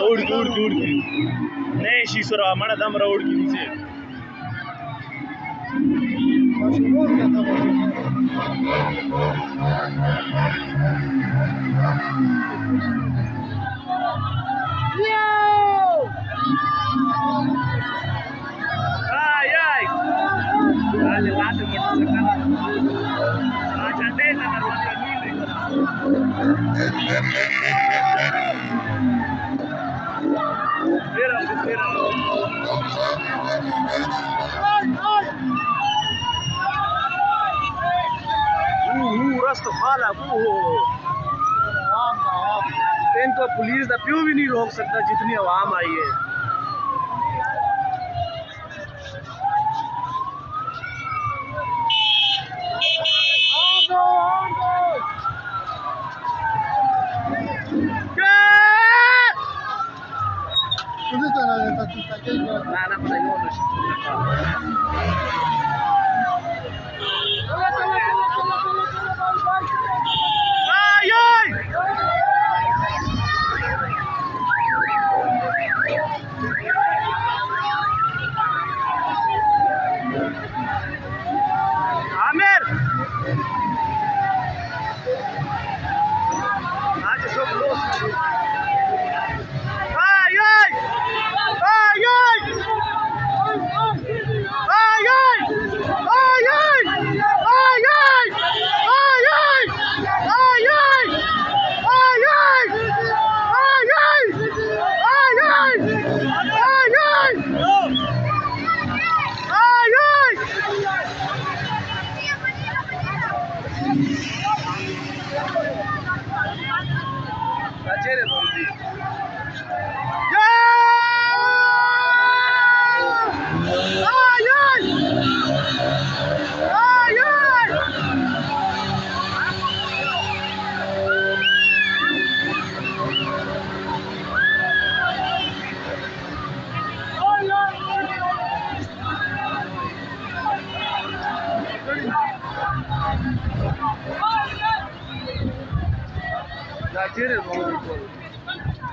उड़ की नहीं शीशो हमारा दम रोड के नीचे इनको पुलिस का प्यू भी नहीं रोक सकता जितनी आवाम आई है।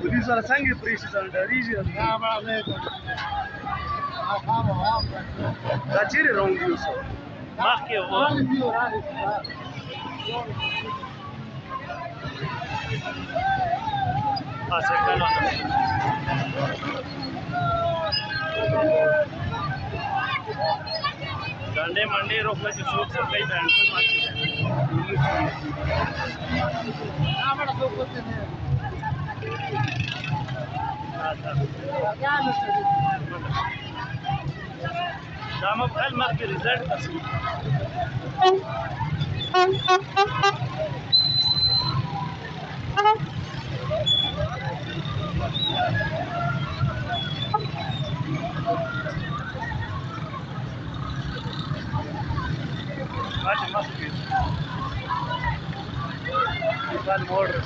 Police are saying police are region. That's it wrong you so. Mark your Sunday, Monday, rock like a soap supply band. Dama bhal mak ke result kasi. Aaj mas ke. Ikal more.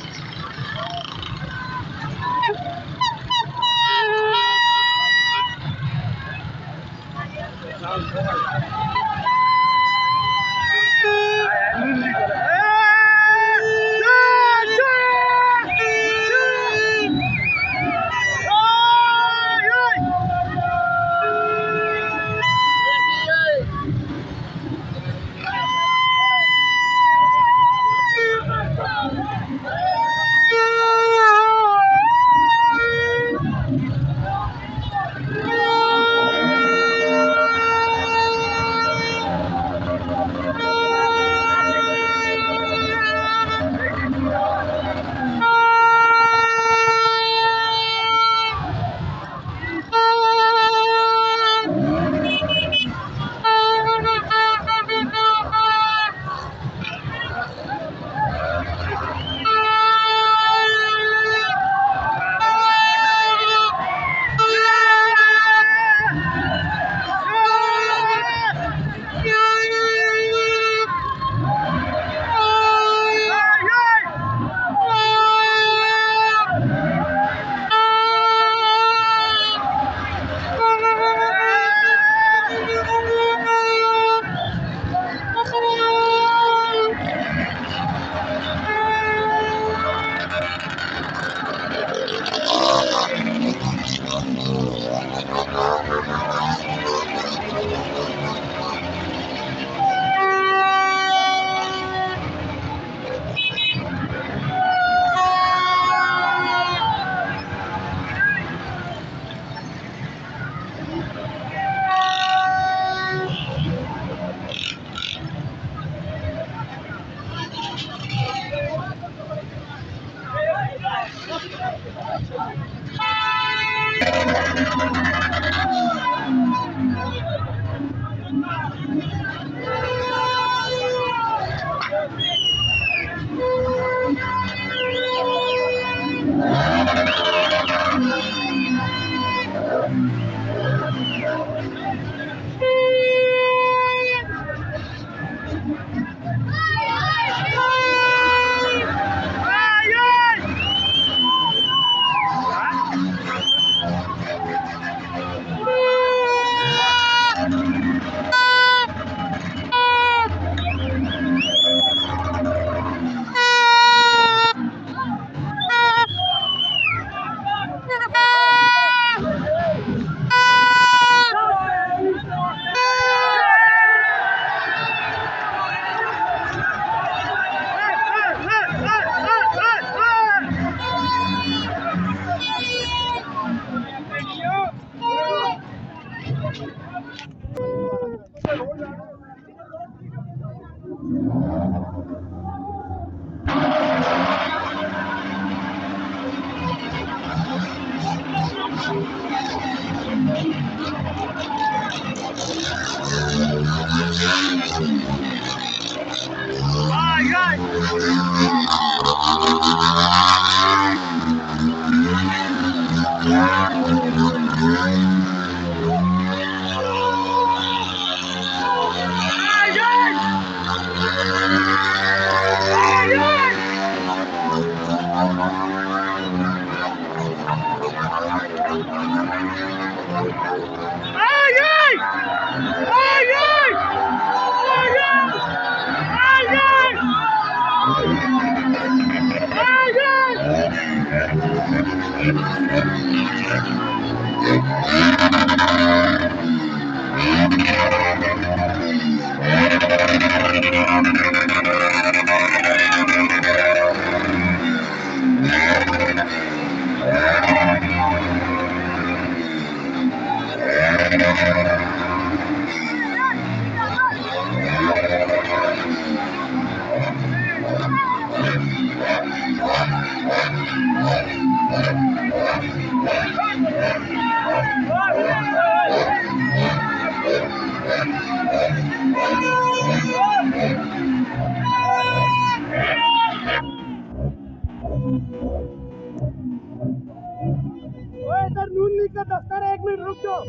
इधर नून league का दफ्तर है, 1 minute रुक जाओ।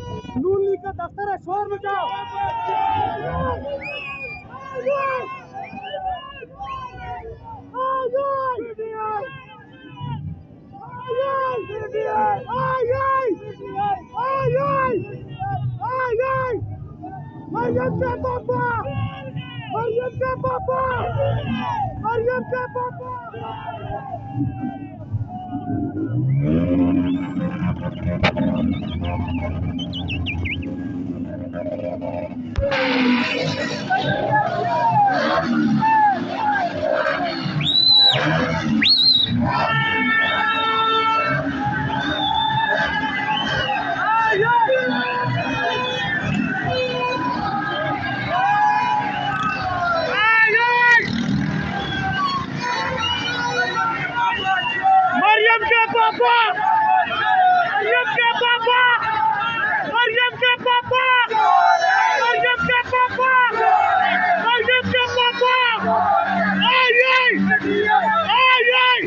नून league का दफ्तर है, शोर मचाओ। मरियम के पापा, मरियम के पापा, मरियम के पापा। मरियम के पापा, मरियम के पापा, मरियम के पापा, मरियम के पापा, मरियम के पापा। आई आई आई आई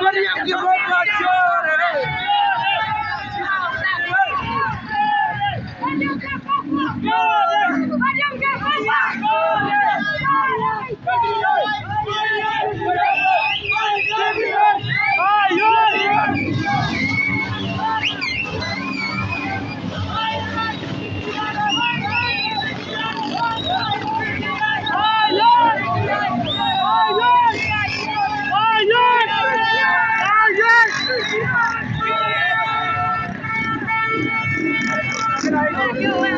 मरियम के पापा चोर है। Thank you.